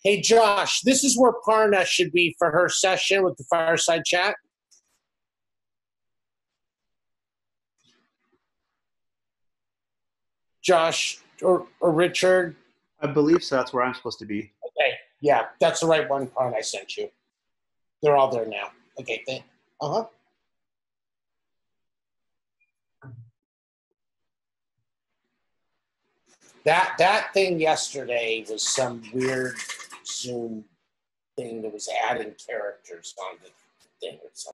Hey, Josh, this is where Parna should be for her session with the fireside chat. Josh or Richard? I believe so. That's where I'm supposed to be. Okay, yeah, that's the right one, Parna, I sent you. They're all there now. Okay, uh-huh. That thing yesterday was some weird Zoom thing that was adding characters on the thing or something.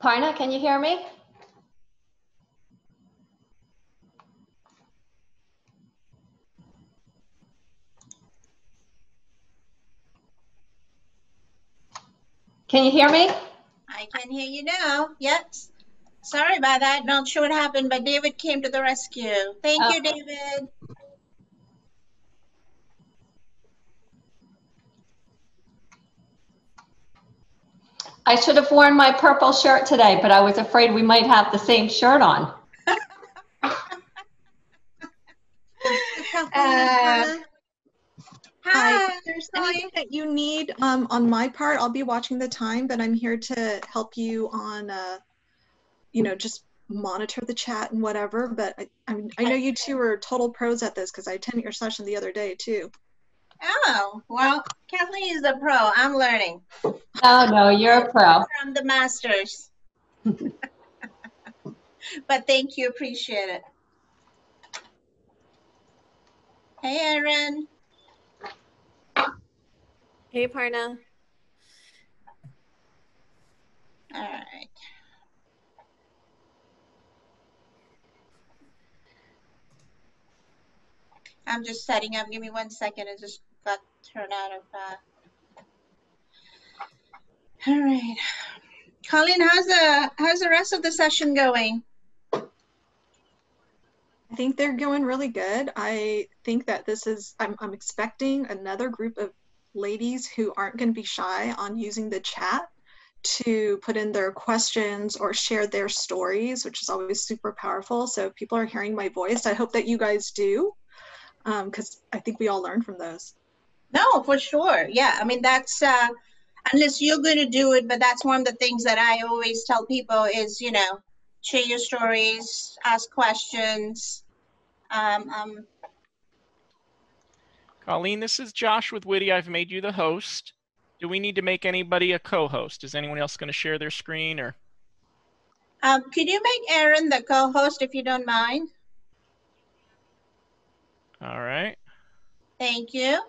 Parna, can you hear me? Can you hear me? I can hear you now. Yes. Sorry about that. Not sure what happened, but David came to the rescue. Thank you, David. I should have worn my purple shirt today, but I was afraid we might have the same shirt on. Hi. If there's anything that you need on my part, I'll be watching the time, but I'm here to help you on, just monitor the chat and whatever. But I know you two are total pros at this because I attended your session the other day too. Oh, well, Kathleen is the pro. I'm learning. Oh, no, you're a pro. From the masters. But thank you. Appreciate it. Hey, Erin. Hey, Parna. All right. I'm just setting up. Give me 1 second. I just got turned out of. All right. Colleen, how's the rest of the session going? I think they're going really good. I think that I'm expecting another group of ladies who aren't going to be shy on using the chat to put in their questions or share their stories, which is always super powerful. So if people are hearing my voice, I hope that you guys do, because I think we all learn from those. No, for sure. Yeah, I mean, that's, unless you're going to do it, but that's one of the things that I always tell people is, share your stories, ask questions. Colleen, this is Josh with Witty. I've made you the host. Do we need to make anybody a co-host? Is anyone else going to share their screen or? Could you make Erin the co-host if you don't mind? All right. Thank you.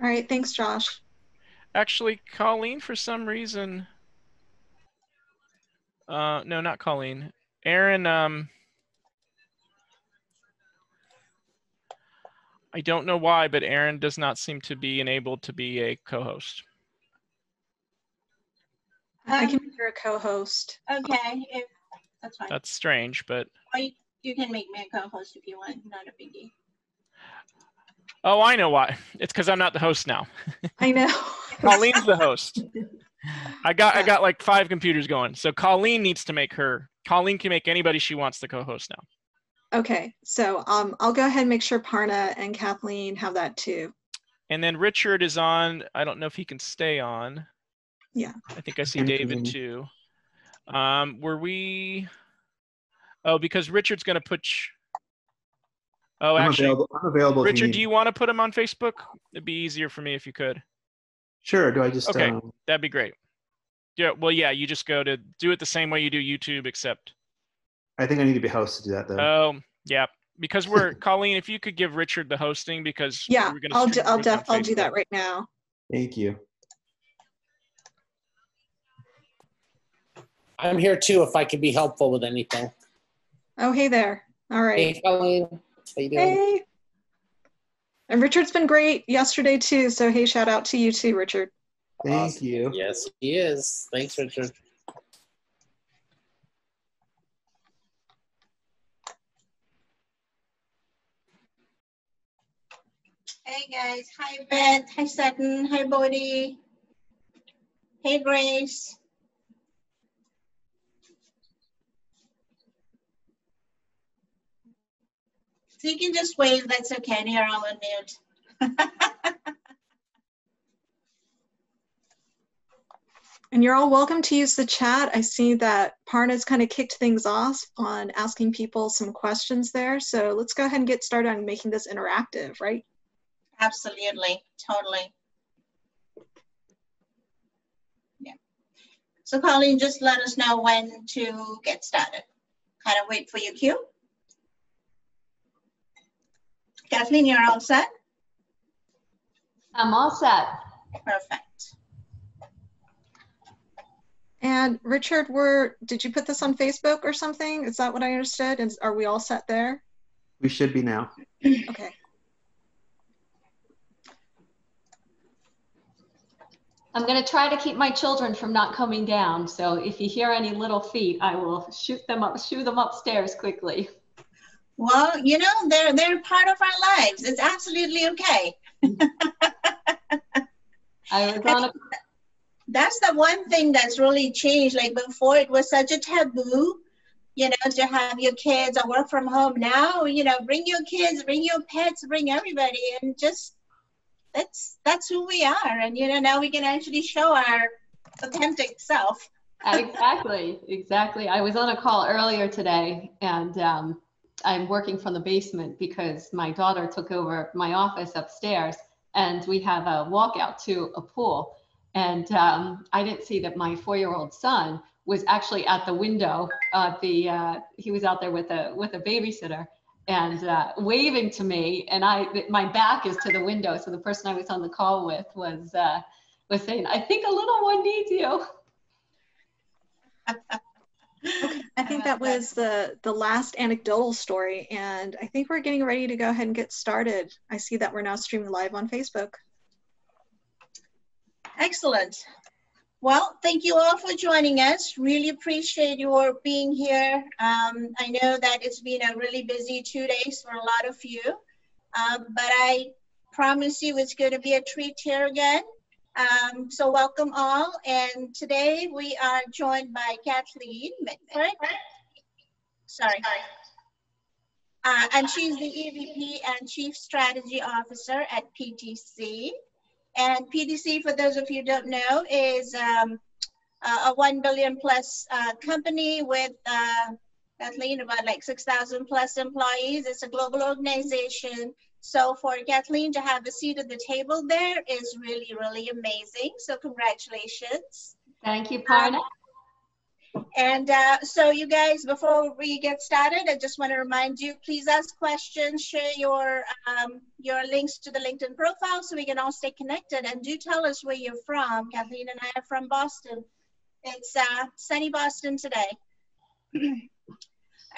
All right, thanks, Josh. Actually, Colleen, for some reason, no, not Colleen. Erin, I don't know why, but Erin does not seem to be enabled to be a co-host. I can make her a co-host. Okay, that's fine. That's strange, but. You can make me a co-host if you want, not a biggie. Oh, I know why. It's because I'm not the host now. I know. Colleen's the host. I got like 5 computers going. So Colleen needs to make her. Colleen can make anybody she wants the co-host now. Okay, so I'll go ahead and make sure Parna and Kathleen have that too. And then Richard is on. I don't know if he can stay on. Yeah. I think I see David too. Were we? Oh, because Richard's going to put. Oh, actually, I'm available. Richard, do you want to put him on Facebook? It'd be easier for me if you could. Sure. Do I just? Okay, that'd be great. Yeah. Well, yeah. You just go to do it the same way you do YouTube, except. I think I need to be host to do that though. Oh, yeah. Because we're Colleen, if you could give Richard the hosting, because Yeah, we're I'll do Facebook. that right now. Thank you. I'm here too if I can be helpful with anything. Oh, hey there. All right. Hey, Colleen. How you doing? Hey. And Richard's been great yesterday too. So hey, shout out to you too, Richard. Thank you. Yes, he is. Thanks, Richard. Hey guys, hi Beth, hi Sutton, hi Bodhi, hey Grace. So you can just wave, that's okay, and you're all on mute. And you're all welcome to use the chat. I see that Parna's kind of kicked things off on asking people some questions there. So let's go ahead and get started on making this interactive, right? Absolutely, totally. Yeah. So Colleen, just let us know when to get started. Kind of wait for your cue. Kathleen, you're all set? I'm all set. Perfect. And Richard, did you put this on Facebook or something? Is that what I understood? And are we all set there? We should be now. Okay. I'm going to try to keep my children from not coming down. So if you hear any little feet, I will shoo them upstairs quickly. Well, you know, they're part of our lives. It's absolutely okay. That's the one thing that's really changed. Like before, it was such a taboo, you know, to have your kids or work from home. Now, you know, bring your kids, bring your pets, bring everybody, and just that's who we are. And you know, now we can actually show our authentic self. Exactly. I was on a call earlier today, and I'm working from the basement because my daughter took over my office upstairs, and we have a walkout to a pool. And I didn't see that my 4-year-old son was actually at the window. He was out there with a babysitter and waving to me. And my back is to the window. So the person I was on the call with was saying, "I think a little one needs you." Okay, I think that was the last anecdotal story. And I think we're getting ready to go ahead and get started. I see that we're now streaming live on Facebook. Excellent. Well, thank you all for joining us. Really appreciate your being here. I know that it's been a really busy 2 days for a lot of you, but I promise you it's going to be a treat here again. So welcome all. And today we are joined by Kathleen, right? Sorry. And she's the EVP and Chief Strategy Officer at PTC. And PTC, for those of you who don't know, is a 1 billion plus company with Kathleen, about like 6,000 plus employees. It's a global organization. So for Kathleen to have a seat at the table there is really, really amazing. So congratulations. Thank you, Parna. And so you guys, before we get started, I just want to remind you, please ask questions, share your links to the LinkedIn profile so we can all stay connected, and do tell us where you're from. Kathleen and I are from Boston. It's sunny Boston today.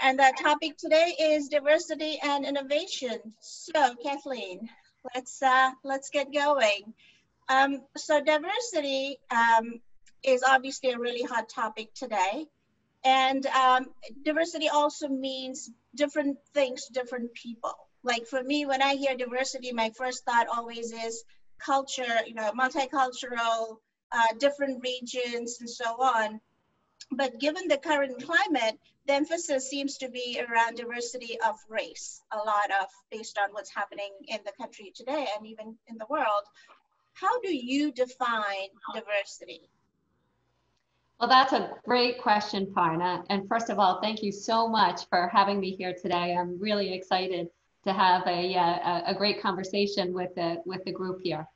And the topic today is diversity and innovation. So Kathleen, let's get going. So diversity is obviously a really hot topic today. And diversity also means different things to different people. Like for me, when I hear diversity, my first thought always is culture, you know, multicultural, different regions and so on. But given the current climate, the emphasis seems to be around diversity of race, a lot of based on what's happening in the country today and even in the world. How do you define diversity? Well, that's a great question, Parna. And first of all, thank you so much for having me here today. I'm really excited to have a great conversation with the group here.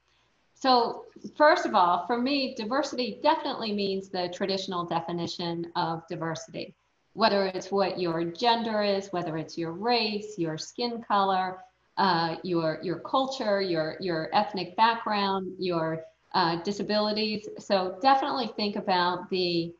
So first of all, for me, diversity definitely means the traditional definition of diversity, whether it's what your gender is, whether it's your race, your skin color, your culture, your ethnic background, your disabilities. So definitely think about the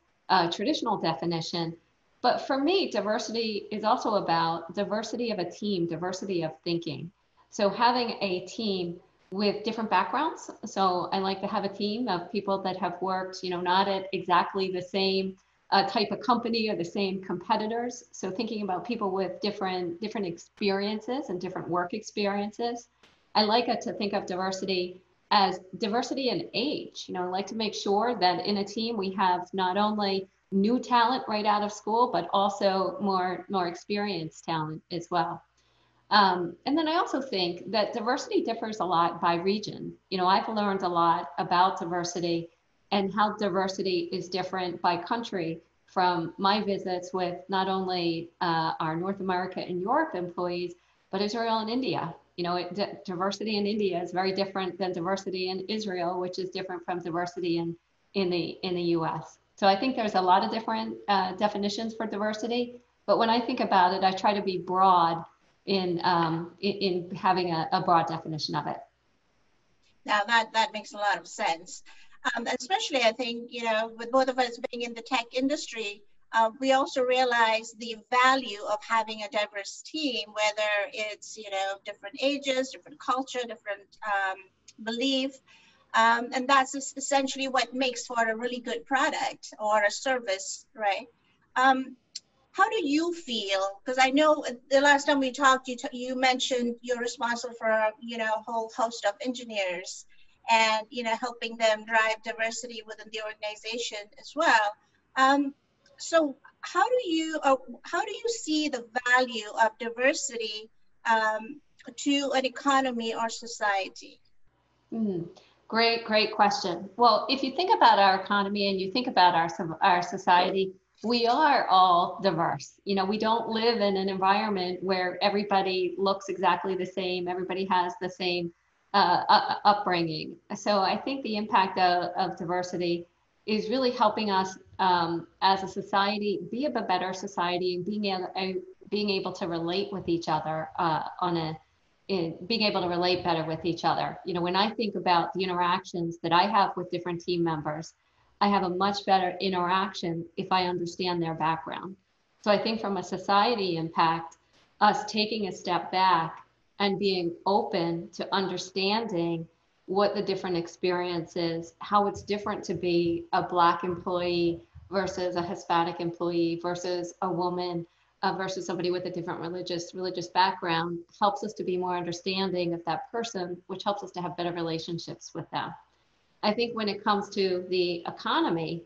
traditional definition. But for me, diversity is also about diversity of a team, diversity of thinking. So having a team with different backgrounds. So I like to have a team of people that have worked, not at exactly the same type of company or the same competitors. So thinking about people with different experiences and different work experiences. I like to think of diversity as diversity in age. I like to make sure that in a team we have not only new talent right out of school, but also more experienced talent as well. And then I also think that diversity differs a lot by region. I've learned a lot about diversity and how diversity is different by country from my visits with not only our North America and Europe employees, but Israel and India. Diversity in India is very different than diversity in Israel, which is different from diversity in the US. So I think there's a lot of different definitions for diversity, but when I think about it, I try to be broad in having a broad definition of it. Now that makes a lot of sense. Especially I think, with both of us being in the tech industry, we also realize the value of having a diverse team, whether it's, different ages, different culture, different belief. And that's essentially what makes for a really good product or a service, right? How do you feel? Because I know the last time we talked, you mentioned you're responsible for, a whole host of engineers and, helping them drive diversity within the organization as well. So how do you see the value of diversity to an economy or society? Great question. Well, if you think about our economy and you think about our society, we are all diverse. We don't live in an environment where everybody looks exactly the same, everybody has the same upbringing. So I think the impact of diversity is really helping us as a society be a better society and being able to relate with each other being able to relate better with each other. When I think about the interactions that I have with different team members, I have a much better interaction if I understand their background. So I think from a society impact, us taking a step back and being open to understanding what the different experience is, how it's different to be a Black employee versus a Hispanic employee versus a woman versus somebody with a different religious background, helps us to be more understanding of that person, which helps us to have better relationships with them. I think when it comes to the economy,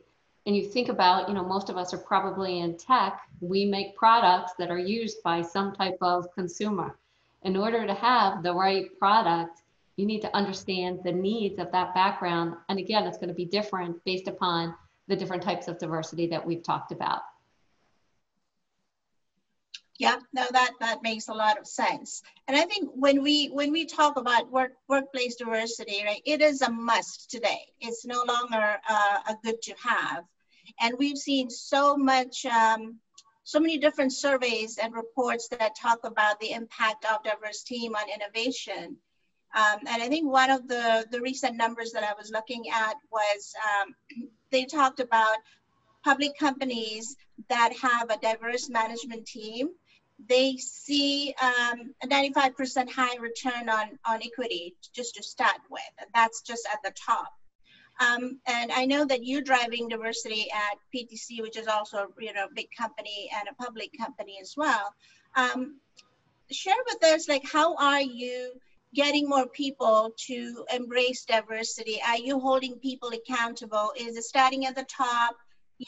and you think about, most of us are probably in tech, we make products that are used by some type of consumer. In order to have the right product, you need to understand the needs of that background. And again, it's going to be different based upon the different types of diversity that we've talked about. Yeah, no, that makes a lot of sense. And I think when we talk about workplace diversity, right, it is a must today. It's no longer a good to have. And we've seen so many different surveys and reports that talk about the impact of diverse team on innovation. And I think one of the recent numbers that I was looking at was they talked about public companies that have a diverse management team. They see a 95% high return on equity just to start with, and that's just at the top. And I know that you're driving diversity at PTC, which is also, a big company and a public company as well. Share with us, like, how are you getting more people to embrace diversity? Are you holding people accountable? Is it starting at the top,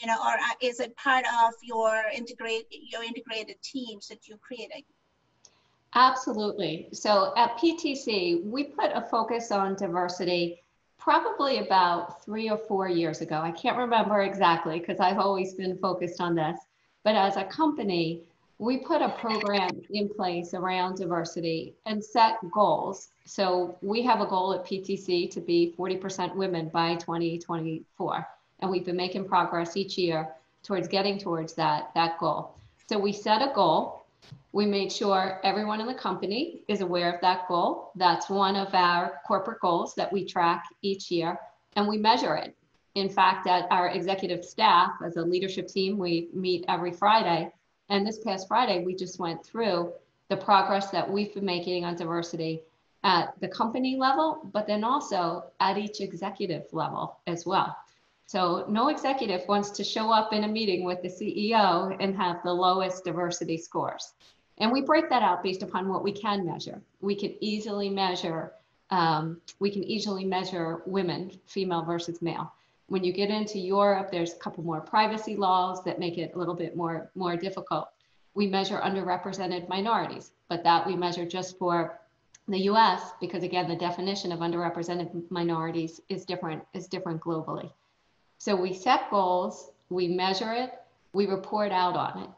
or is it part of your integrated teams that you're creating? Absolutely. So at PTC, we put a focus on diversity probably about 3 or 4 years ago. I can't remember exactly because I've always been focused on this. But as a company, we put a program in place around diversity and set goals. So we have a goal at PTC to be 40% women by 2024. And we've been making progress each year towards getting towards that goal. So we set a goal. We made sure everyone in the company is aware of that goal. That's one of our corporate goals that we track each year, and we measure it. In fact, at our executive staff, as a leadership team, we meet every Friday. And this past Friday, we just went through the progress that we've been making on diversity at the company level, but then also at each executive level as well. So no executive wants to show up in a meeting with the CEO and have the lowest diversity scores. And we break that out based upon what we can measure. We can easily measure women, female versus male. When you get into Europe, there's a couple more privacy laws that make it a little bit more difficult. We measure underrepresented minorities, but that we measure just for the US because, again, the definition of underrepresented minorities is different globally. So we set goals, we measure it, we report out on it.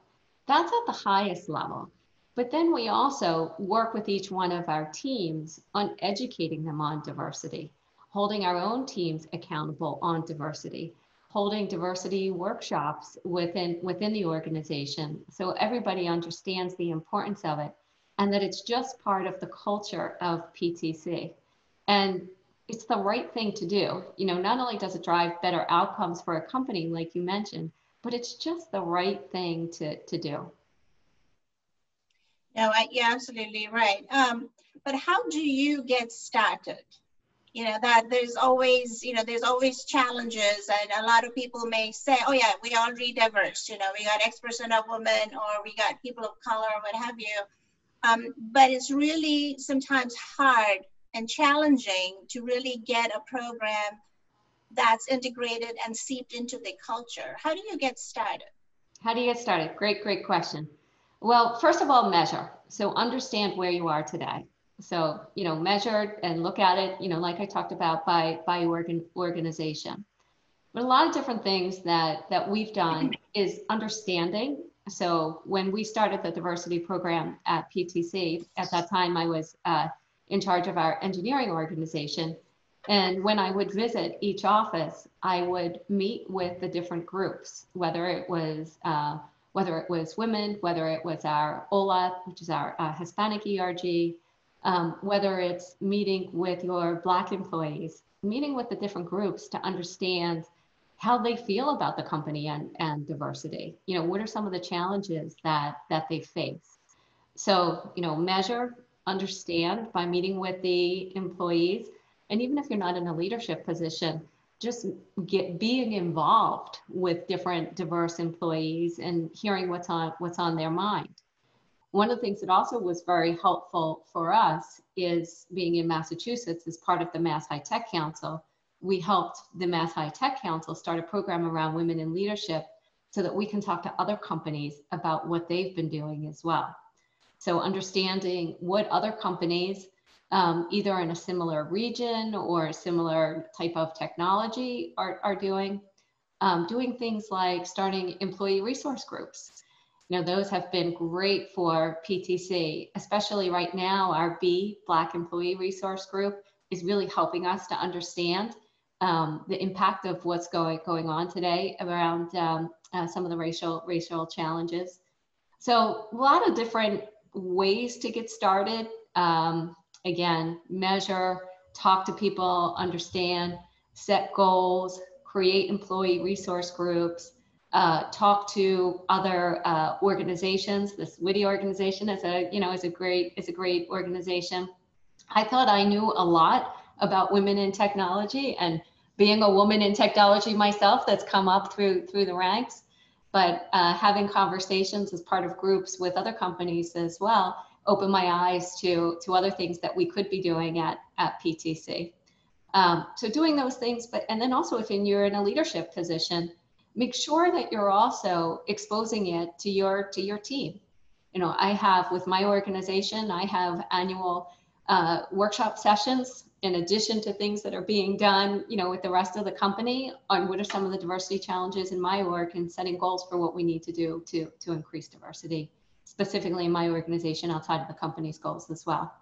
That's at the highest level. But then we also work with each one of our teams on educating them on diversity, holding our own teams accountable on diversity, holding diversity workshops within the organization so everybody understands the importance of it and that it's just part of the culture of PTC. And it's the right thing to do. Not only does it drive better outcomes for a company, like you mentioned, but it's just the right thing to do. No, you're absolutely right. But how do you get started? That there's always challenges, and a lot of people may say, oh yeah, we already diverse, we got X% of women, or we got people of color, or what have you. But it's really sometimes hard and challenging to really get a program that's integrated and seeped into the culture. How do you get started? Great question. Well, first of all, measure. So understand where you are today. So, measure and look at it, like I talked about by organization. But a lot of different things that we've done is understanding. So when we started the diversity program at PTC, at that time I was in charge of our engineering organization. And when I would visit each office, I would meet with the different groups, whether it was women, whether it was our OLA, which is our Hispanic ERG, whether it's meeting with your Black employees, meeting with the different groups to understand how they feel about the company and diversity. What are some of the challenges that they face? So, measure, understand by meeting with the employees. And even if you're not in a leadership position, just being involved with different diverse employees and hearing what's on their mind. One of the things that also was very helpful for us is being in Massachusetts as part of the Mass High Tech Council. We helped the Mass High Tech Council start a program around women in leadership so that we can talk to other companies about what they've been doing as well. So understanding what other companies, either in a similar region or a similar type of technology are doing things like starting employee resource groups. Those have been great for PTC, especially right now. Our Black Employee Resource Group is really helping us to understand the impact of what's going on today around some of the racial challenges. So a lot of different ways to get started. Again, measure, talk to people, understand, set goals, create employee resource groups, talk to other organizations. This WITI organization is a great organization. I thought I knew a lot about women in technology, and being a woman in technology myself, that's come up through the ranks, but having conversations as part of groups with other companies as well opened my eyes to other things that we could be doing at PTC. So doing those things, and then also if you're in a leadership position, make sure that you're also exposing it to your team. You know, I have with my organization, I have annual workshop sessions in addition to things that are being done, you know, with the rest of the company on what are some of the diversity challenges in my org and setting goals for what we need to do to increase diversity, specifically in my organization outside of the company's goals as well.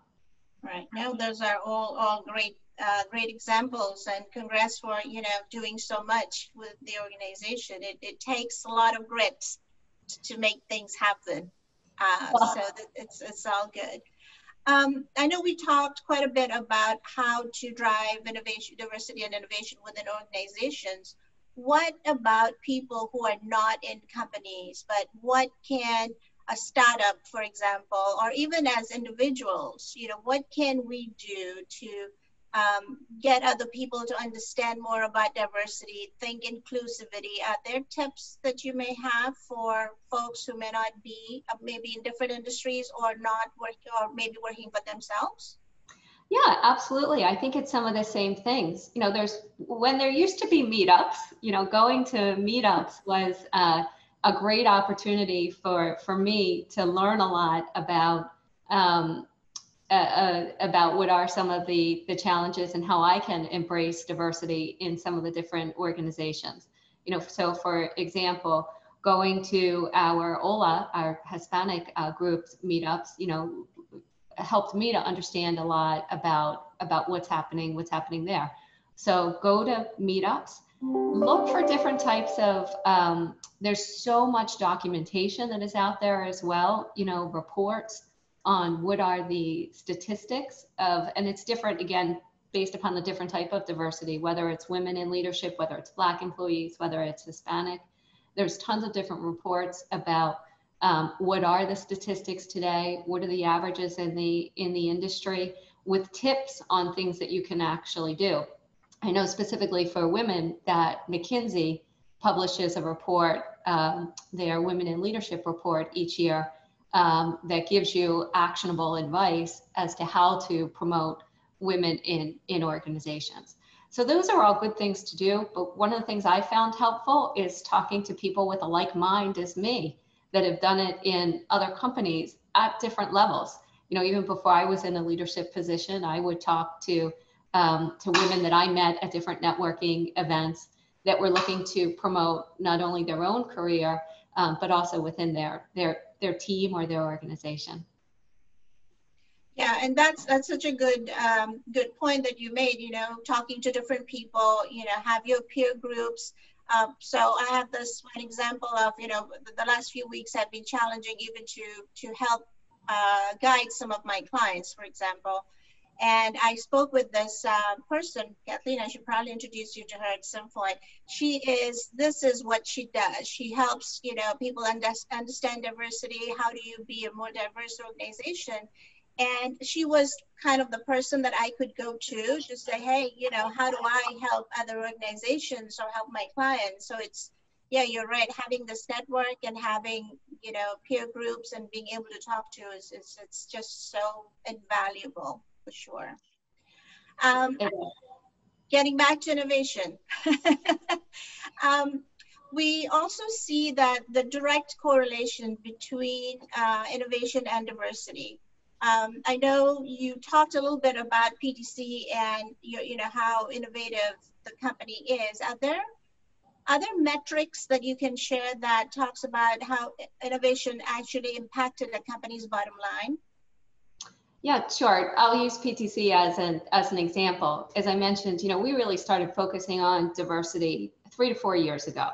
Right. No, those are all great examples, and congrats for, you know, doing so much with the organization. It takes a lot of grit to make things happen. So it's all good. I know we talked quite a bit about how to drive innovation, diversity and innovation within organizations. What about people who are not in companies, but what can a startup, for example, or even as individuals, you know, what can we do to get other people to understand more about diversity, think inclusivity? Are there tips that you may have for folks who may not be maybe in different industries or not working, or maybe working for themselves? Yeah, absolutely. I think it's some of the same things. You know, when there used to be meetups, you know, going to meetups was a great opportunity for me to learn a lot about what are some of the challenges and how I can embrace diversity in some of the different organizations. You know, so for example, going to our OLA, our Hispanic groups meetups, you know, helped me to understand a lot about what's happening there. So go to meetups, look for different types of, there's so much documentation that is out there as well, you know, reports on what are the statistics of, and it's different again, based upon the different type of diversity, whether it's women in leadership, whether it's Black employees, whether it's Hispanic. There's tons of different reports about what are the statistics today, what are the averages in the industry, with tips on things that you can actually do. I know specifically for women that McKinsey publishes a report, their Women in Leadership report each year, that gives you actionable advice as to how to promote women in organizations. So those are all good things to do, but one of the things I found helpful is talking to people with a like mind as me that have done it in other companies at different levels. You know, even before I was in a leadership position, I would talk to women that I met at different networking events that were looking to promote not only their own career, but also within their team or their organization. Yeah, and that's such a good point that you made. You know, talking to different people. You know, have your peer groups. So I have this one example of, you know, the last few weeks have been challenging even to help guide some of my clients, for example. And I spoke with this person, Kathleen. I should probably introduce you to her at some point. This is what she does. She helps, you know, people understand diversity. How do you be a more diverse organization? And she was kind of the person that I could go to say, hey, you know, how do I help other organizations or help my clients? So it's, yeah, you're right. Having this network and having, you know, peer groups and being able to talk to it's just so invaluable for sure. Getting back to innovation. We also see that the direct correlation between innovation and diversity. I know you talked a little bit about PTC and you know how innovative the company is. Are there other metrics that you can share that talks about how innovation actually impacted a company's bottom line? Yeah, sure. I'll use PTC as an example. As I mentioned, you know, we really started focusing on diversity 3 to 4 years ago.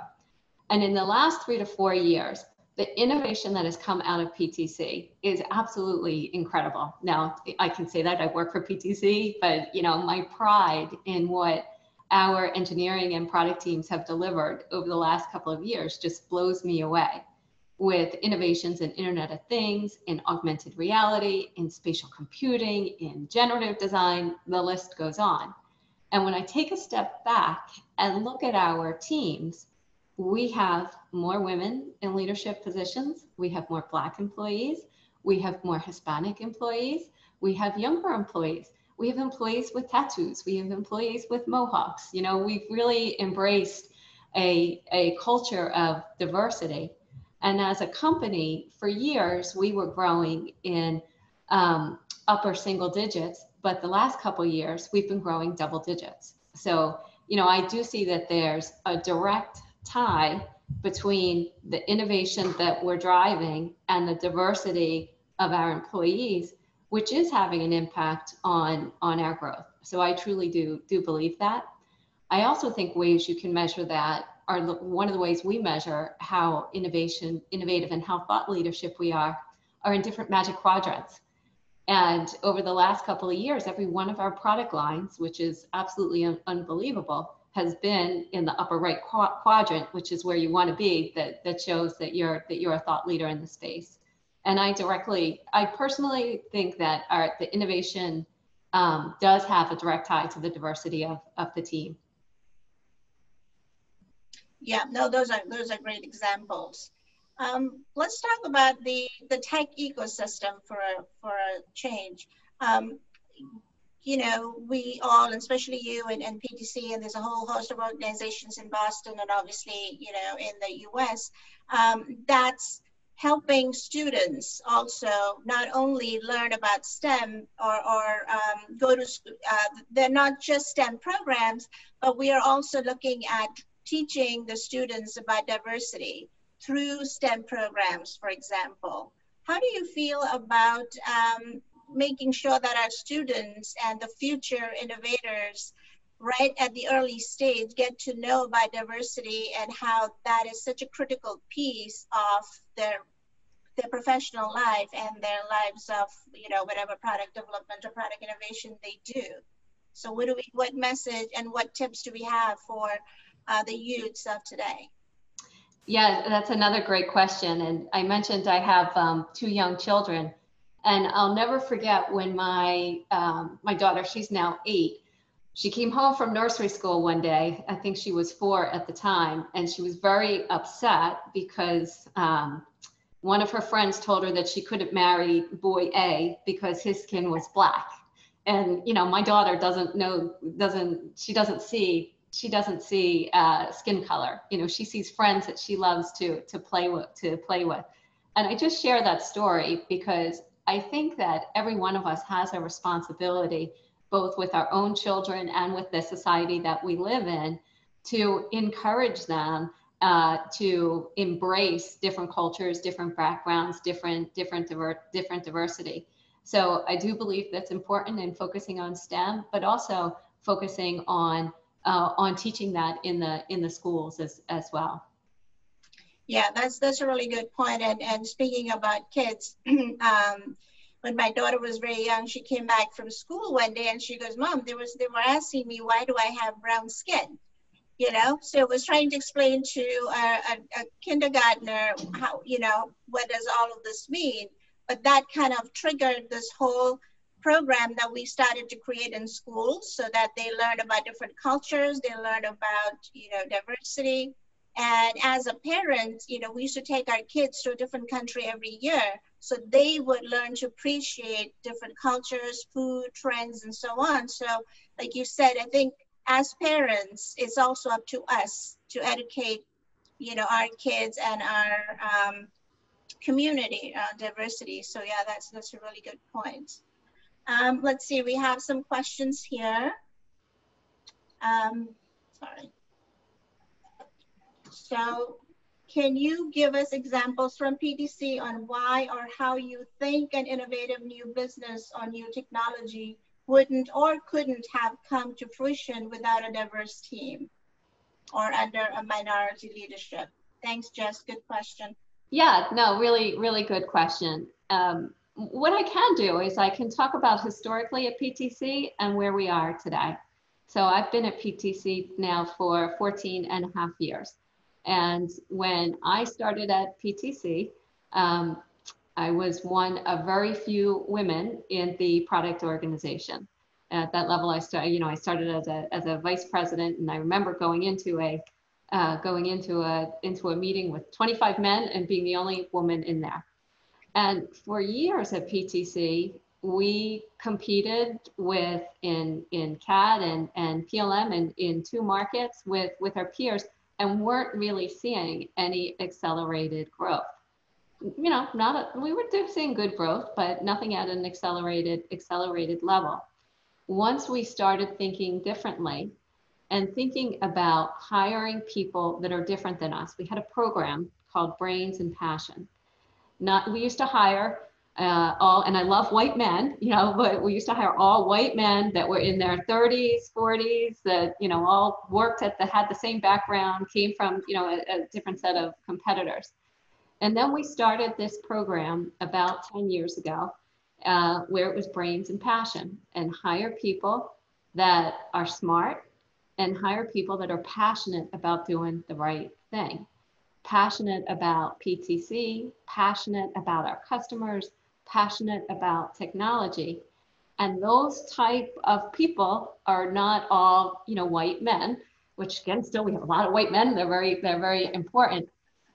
And in the last 3 to 4 years, the innovation that has come out of PTC is absolutely incredible. Now, I can say that I work for PTC, but, you know, my pride in what our engineering and product teams have delivered over the last couple of years just blows me away, with innovations in Internet of Things, in augmented reality, in spatial computing, in generative design, the list goes on. And when I take a step back and look at our teams, we have more women in leadership positions. We have more Black employees. We have more Hispanic employees. We have younger employees. We have employees with tattoos. We have employees with mohawks. You know, we've really embraced a culture of diversity. And as a company, for years, we were growing in upper single digits, but the last couple of years, we've been growing double digits. So, you know, I do see that there's a direct tie between the innovation that we're driving and the diversity of our employees, which is having an impact on our growth. So I truly do believe that. I also think ways you can measure that are one of the ways we measure how innovative and how thought leadership we are in different Magic Quadrants. And over the last couple of years, every one of our product lines, which is absolutely unbelievable, has been in the upper right quadrant, which is where you want to be, that shows that you're a thought leader in the space. And I personally think that the innovation does have a direct tie to the diversity of the team. Yeah, no, those are great examples. Let's talk about the tech ecosystem for a change. You know, we all, especially you and PTC, and there's a whole host of organizations in Boston and obviously, you know, in the US, that's helping students also not only learn about STEM or go to, they're not just STEM programs, but we are also looking at teaching the students about diversity through STEM programs, for example. How do you feel about making sure that our students and the future innovators right at the early stage get to know about diversity and how that is such a critical piece of their professional life and their lives of, you know, whatever product development or product innovation they do? So what message and what tips do we have for the youths of today? Yeah, that's another great question. And I mentioned I have 2 young children, and I'll never forget when my daughter, she's now 8, she came home from nursery school one day. I think she was 4 at the time, and she was very upset because one of her friends told her that she couldn't marry boy A because his skin was black. And, you know, my daughter she doesn't see skin color. You know, she sees friends that she loves to play with. And I just share that story because I think that every one of us has a responsibility, both with our own children and with the society that we live in, to encourage them to embrace different cultures, different backgrounds, different diversity. So I do believe that's important in focusing on STEM, but also focusing on teaching that in the schools as well. Yeah, that's a really good point. And speaking about kids, when my daughter was very young, she came back from school one day and she goes, "Mom, they were asking me, why do I have brown skin?" You know, so it was trying to explain to a kindergartner how, you know, what does all of this mean? But that kind of triggered this whole program that we started to create in schools so that they learn about different cultures, they learn about, you know, diversity. And as a parent, you know, we used to take our kids to a different country every year so they would learn to appreciate different cultures, food, trends, and so on. So like you said, I think as parents, it's also up to us to educate, you know, our kids and our community diversity. So yeah, that's a really good point. Let's see, we have some questions here. Sorry. So can you give us examples from PTC on why or how you think an innovative new business or new technology wouldn't or couldn't have come to fruition without a diverse team or under a minority leadership? Thanks, Jess. Good question. Yeah, no, really, really good question. What I can do is I can talk about historically at PTC and where we are today. So I've been at PTC now for 14 and a half years. And when I started at PTC, I was one of very few women in the product organization. At that level, I started as a vice president, and I remember going into a meeting with 25 men and being the only woman in there. And for years at PTC, we competed in CAD and PLM and in 2 markets with our peers, and weren't really seeing any accelerated growth. We were seeing good growth, but nothing at an accelerated level. Once we started thinking differently and thinking about hiring people that are different than us, we had a program called Brains and Passion. We used to hire and I love white men, but we used to hire all white men that were in their 30s, 40s, that, all had the same background, came from, a different set of competitors. And then we started this program about 10 years ago, where it was Brains and Passion, and hire people that are smart and hire people that are passionate about doing the right thing, passionate about PTC, passionate about our customers, passionate about technology. And those type of people are not all, white men, which again, still we have a lot of white men. They're very important.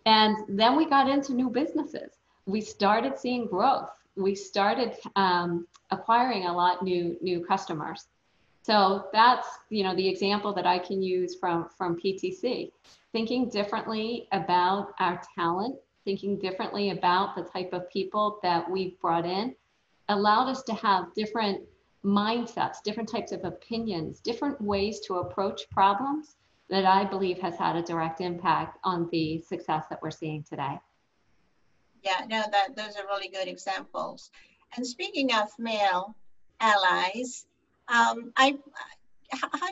And then we got into new businesses. We started seeing growth. We started acquiring a lot new customers. So that's, the example that I can use from PTC. Thinking differently about our talent, thinking differently about the type of people that we've brought in, allowed us to have different mindsets, different types of opinions, different ways to approach problems that I believe has had a direct impact on the success that we're seeing today. Yeah, no, those are really good examples. And speaking of male allies, how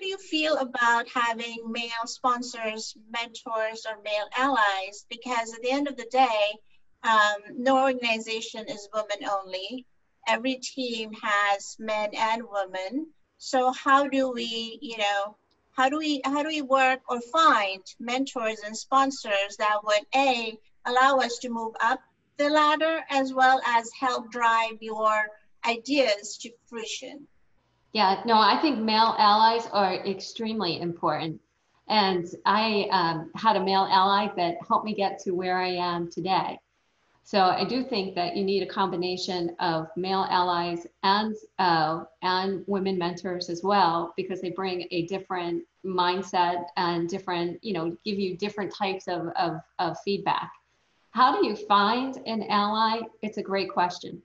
do you feel about having male sponsors, mentors, or male allies? Because at the end of the day, no organization is women only. Every team has men and women. So how do we, how do we work or find mentors and sponsors that would allow us to move up the ladder, as well as help drive your ideas to fruition? Yeah, no, I think male allies are extremely important. And I had a male ally that helped me get to where I am today. So I do think that you need a combination of male allies and women mentors as well, because they bring a different mindset and different, give you different types of feedback. How do you find an ally? It's a great question.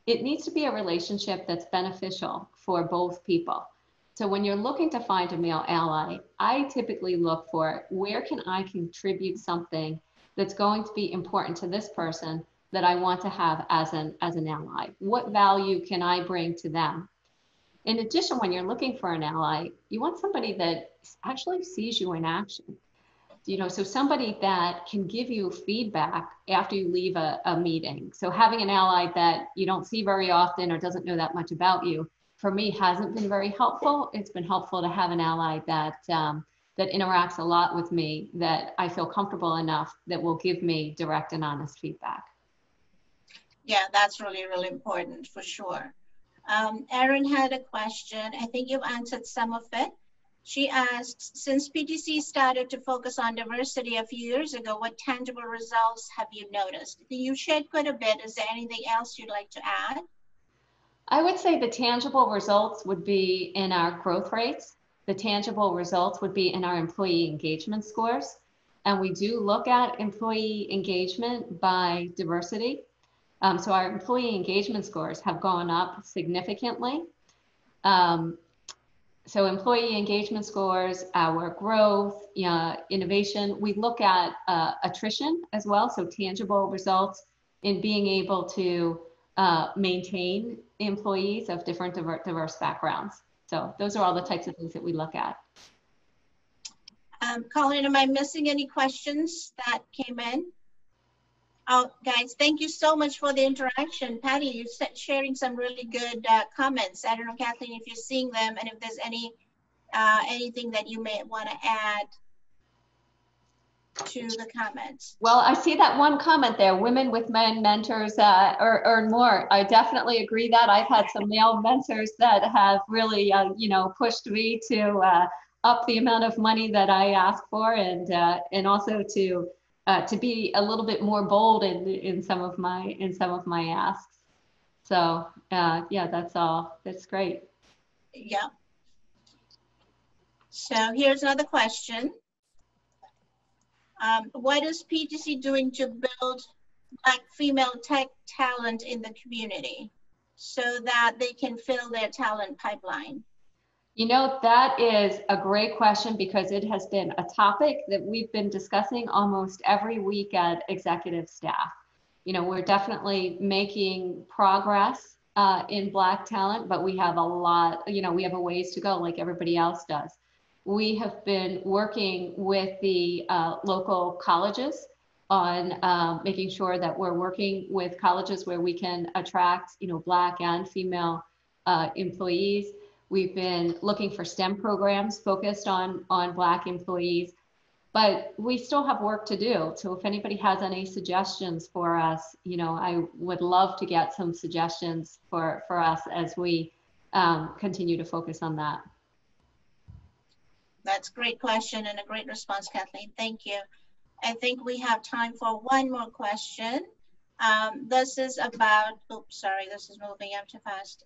It needs to be a relationship that's beneficial for both people. So when you're looking to find a male ally, I typically look for where can I contribute something that's going to be important to this person that I want to have as an ally. What value can I bring to them? In addition, when you're looking for an ally, you want somebody that actually sees you in action. So somebody that can give you feedback after you leave a meeting. So having an ally that you don't see very often or doesn't know that much about you, for me, hasn't been very helpful. It's been helpful to have an ally that interacts a lot with me, that I feel comfortable enough that will give me direct and honest feedback. Yeah, that's really, really important for sure. Erin had a question. I think you've answered some of it. She asks, since PTC started to focus on diversity a few years ago, what tangible results have you noticed? You shared quite a bit. Is there anything else you'd like to add? I would say the tangible results would be in our growth rates. The tangible results would be in our employee engagement scores. And we do look at employee engagement by diversity. So our employee engagement scores have gone up significantly. So employee engagement scores, our growth, innovation, we look at attrition as well. So tangible results in being able to maintain employees of different diverse backgrounds. So those are all the types of things that we look at. Colleen, am I missing any questions that came in? Oh, guys, thank you so much for the interaction. Patty, you're sharing some really good comments. I don't know, Kathleen, if you're seeing them and if there's anything that you may want to add. to the comments. Well, I see that one comment there, women with men mentors earn more. I definitely agree that. I've had some male mentors that have really, you know, pushed me to up the amount of money that I ask for, and also to be a little bit more bold in some of my asks. So yeah, that's all. That's great. Yeah. So here's another question. What is PTC doing to build Black female tech talent in the community so that they can fill their talent pipeline? You know, that is a great question because it has been a topic that we've been discussing almost every week at executive staff. You know, we're definitely making progress in Black talent, but we have a lot, you know, we have a ways to go like everybody else does. We have been working with the local colleges on making sure that we're working with colleges where we can attract, you know, Black and female employees. We've been looking for STEM programs focused on Black employees, but we still have work to do. So if anybody has any suggestions for us, you know, I would love to get some suggestions for us as we continue to focus on that. That's a great question and a great response, Kathleen. Thank you. I think we have time for one more question. This is about, oops, sorry, this is moving up too fast.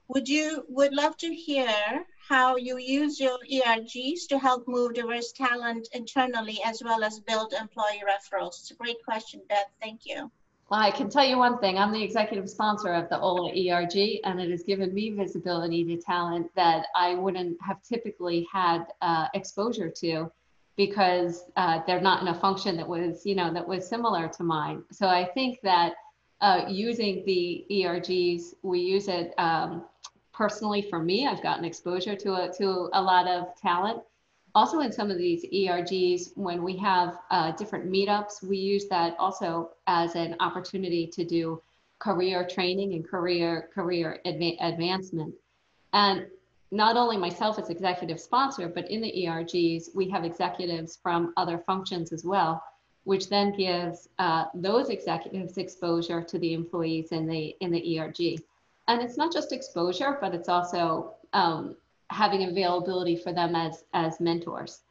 Would love to hear how you use your ERGs to help move diverse talent internally as well as build employee referrals. It's a great question, Beth. Thank you. Well, I can tell you one thing. I'm the executive sponsor of the OLA ERG, and it has given me visibility to talent that I wouldn't have typically had exposure to because they're not in a function that was, you know, that was similar to mine. So I think that using the ERGs, we use it personally for me. I've gotten exposure to a lot of talent. Also in some of these ERGs, when we have different meetups, we use that also as an opportunity to do career training and career advancement. And not only myself as executive sponsor, but in the ERGs, we have executives from other functions as well, which then gives those executives exposure to the employees in the ERG. And it's not just exposure, but it's also having availability for them as mentors.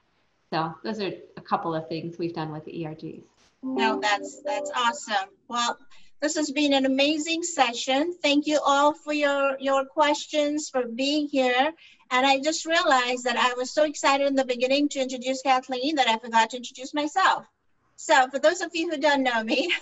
So those are a couple of things we've done with the ERGs. No, that's awesome. Well, this has been an amazing session. Thank you all for your questions, for being here. And I just realized that I was so excited in the beginning to introduce Kathleen that I forgot to introduce myself. So for those of you who don't know me,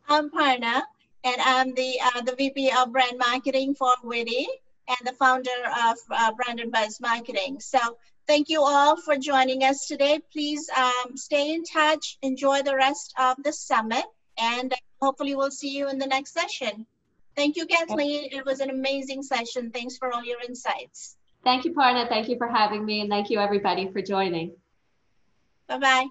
I'm Parna, and I'm the VP of Brand Marketing for Witty and the founder of Branded Buzz Marketing. So thank you all for joining us today. Please stay in touch, enjoy the rest of the summit, and hopefully we'll see you in the next session. Thank you, Kathleen. It was an amazing session. Thanks for all your insights. Thank you, Parna. Thank you for having me, and thank you everybody for joining. Bye-bye.